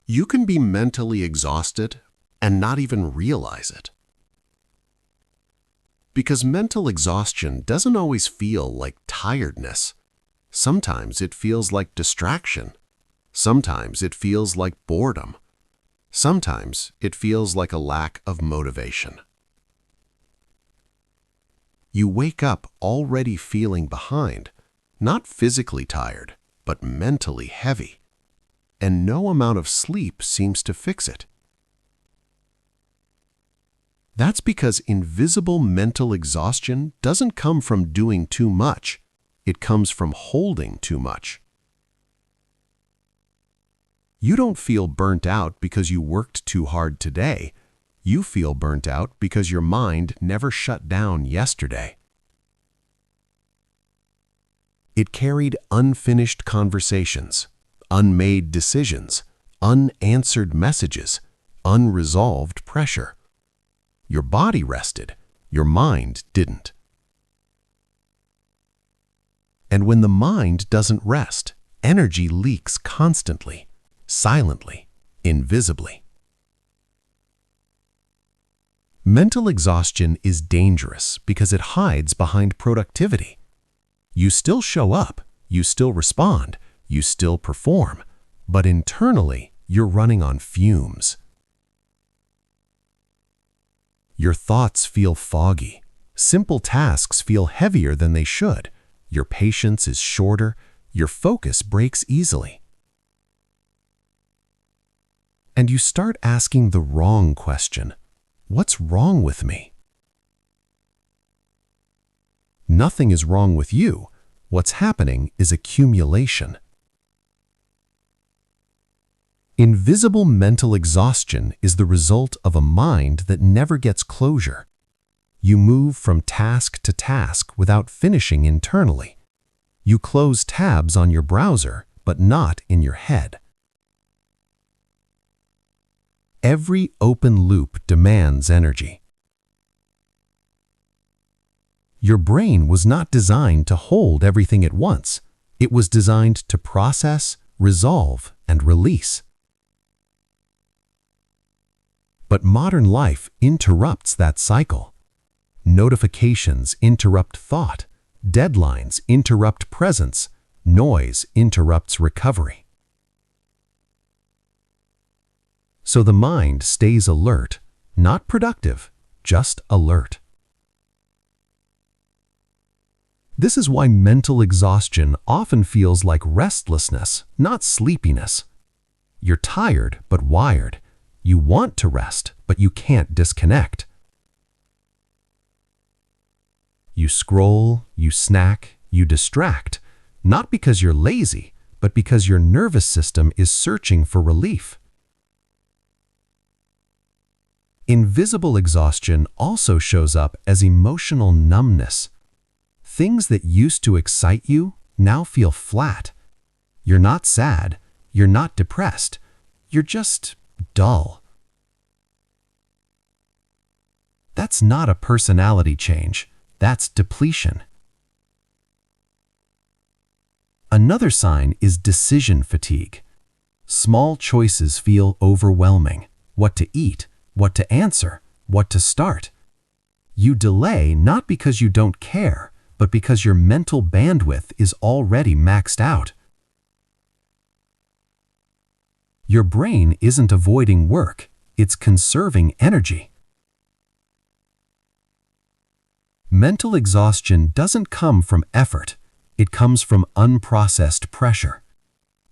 You can be mentally exhausted and not even realize it. Because mental exhaustion doesn't always feel like tiredness. Sometimes it feels like distraction. Sometimes it feels like boredom. Sometimes it feels like a lack of motivation. You wake up already feeling behind, not physically tired, but mentally heavy. And no amount of sleep seems to fix it. That's because invisible mental exhaustion doesn't come from doing too much. It comes from holding too much. You don't feel burnt out because you worked too hard today. You feel burnt out because your mind never shut down yesterday. It carried unfinished conversations, unmade decisions, unanswered messages, unresolved pressure. Your body rested, your mind didn't. And when the mind doesn't rest, energy leaks constantly, silently, invisibly. Mental exhaustion is dangerous because it hides behind productivity. You still show up, you still respond, you still perform, but internally you're running on fumes. Your thoughts feel foggy. Simple tasks feel heavier than they should. Your patience is shorter. Your focus breaks easily. And you start asking the wrong question. What's wrong with me? Nothing is wrong with you. What's happening is accumulation. Invisible mental exhaustion is the result of a mind that never gets closure. You move from task to task without finishing internally. You close tabs on your browser, but not in your head. Every open loop demands energy. Your brain was not designed to hold everything at once. It was designed to process, resolve, and release. But modern life interrupts that cycle. Notifications interrupt thought. Deadlines interrupt presence. Noise interrupts recovery. So the mind stays alert, not productive, just alert. This is why mental exhaustion often feels like restlessness, not sleepiness. You're tired but wired. You want to rest, but you can't disconnect. You scroll, you snack, you distract, not because you're lazy, but because your nervous system is searching for relief. Invisible exhaustion also shows up as emotional numbness. Things that used to excite you now feel flat. You're not sad, you're not depressed, you're just dull. That's not a personality change, that's depletion. Another sign is decision fatigue. Small choices feel overwhelming. What to eat, what to answer, what to start. You delay not because you don't care, but because your mental bandwidth is already maxed out. Your brain isn't avoiding work, it's conserving energy. Mental exhaustion doesn't come from effort, it comes from unprocessed pressure.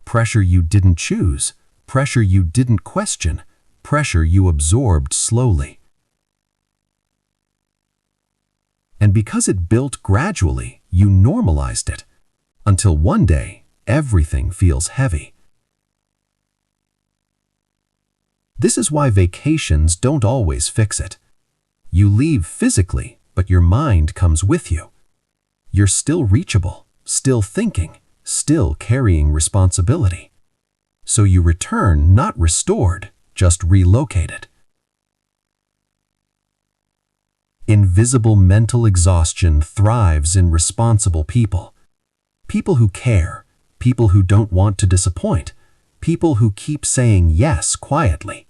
Pressure you didn't choose, pressure you didn't question, pressure you absorbed slowly. And because it built gradually, you normalized it, until one day, everything feels heavy. This is why vacations don't always fix it. You leave physically, but your mind comes with you. You're still reachable, still thinking, still carrying responsibility. So you return not restored, just relocated. Invisible mental exhaustion thrives in responsible people. People who care, people who don't want to disappoint, people who keep saying yes quietly.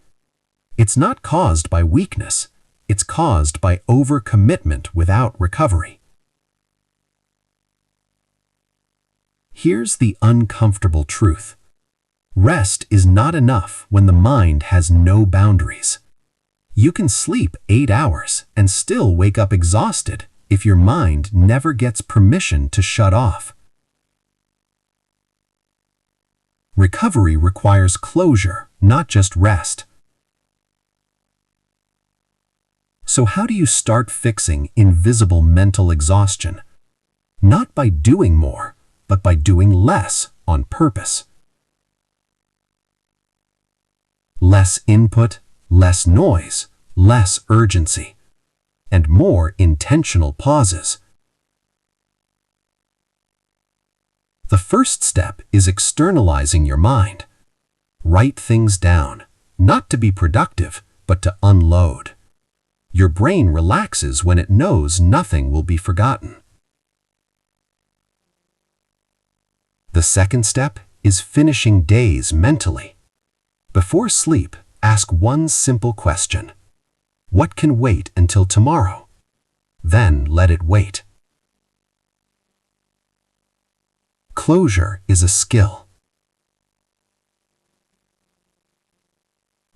It's not caused by weakness. It's caused by overcommitment without recovery. Here's the uncomfortable truth. Rest is not enough when the mind has no boundaries. You can sleep 8 hours and still wake up exhausted if your mind never gets permission to shut off. Recovery requires closure, not just rest. So how do you start fixing invisible mental exhaustion? Not by doing more, but by doing less on purpose. Less input, less noise, less urgency, and more intentional pauses. The first step is externalizing your mind. Write things down, not to be productive, but to unload. Your brain relaxes when it knows nothing will be forgotten. The second step is finishing days mentally. Before sleep, ask one simple question. What can wait until tomorrow? Then let it wait. Closure is a skill.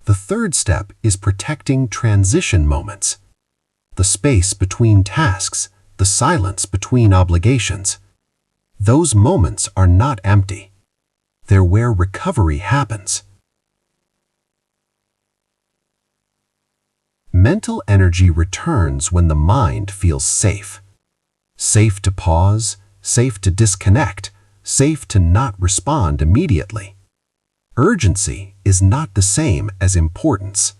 The third step is protecting transition moments. The space between tasks, the silence between obligations. Those moments are not empty. They're where recovery happens. Mental energy returns when the mind feels safe. Safe to pause, safe to disconnect, safe to not respond immediately. Urgency is not the same as importance.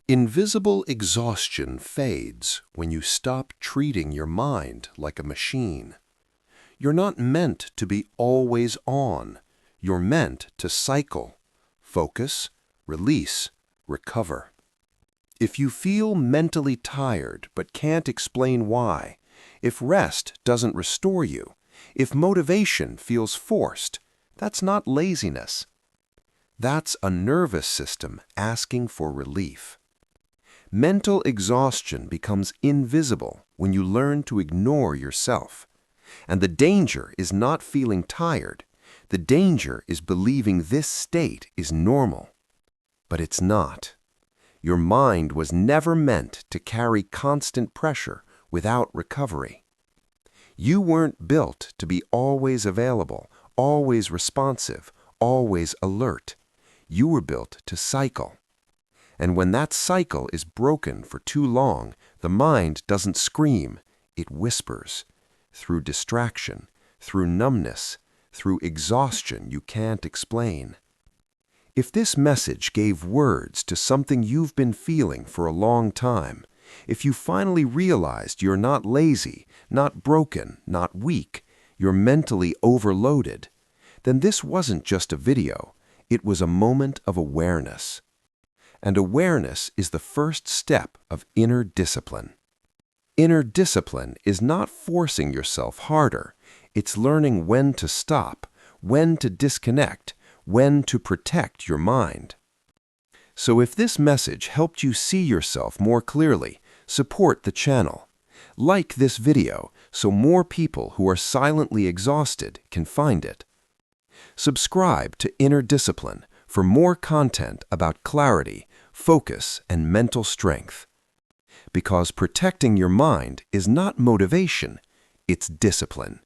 Invisible exhaustion fades when you stop treating your mind like a machine. You're not meant to be always on. You're meant to cycle, focus, release, recover. If you feel mentally tired but can't explain why, if rest doesn't restore you, if motivation feels forced, that's not laziness. That's a nervous system asking for relief. Mental exhaustion becomes invisible when you learn to ignore yourself. And the danger is not feeling tired. The danger is believing this state is normal. But it's not. Your mind was never meant to carry constant pressure without recovery. You weren't built to be always available, always responsive, always alert. You were built to cycle. And when that cycle is broken for too long, the mind doesn't scream, it whispers. Through distraction, through numbness, through exhaustion you can't explain. If this message gave words to something you've been feeling for a long time, if you finally realized you're not lazy, not broken, not weak, you're mentally overloaded, then this wasn't just a video, it was a moment of awareness. And awareness is the first step of inner discipline. Inner discipline is not forcing yourself harder, it's learning when to stop, when to disconnect, when to protect your mind. So if this message helped you see yourself more clearly, support the channel. Like this video so more people who are silently exhausted can find it. Subscribe to Inner Discipline for more content about clarity, focus, and mental strength. Because protecting your mind is not motivation, it's discipline.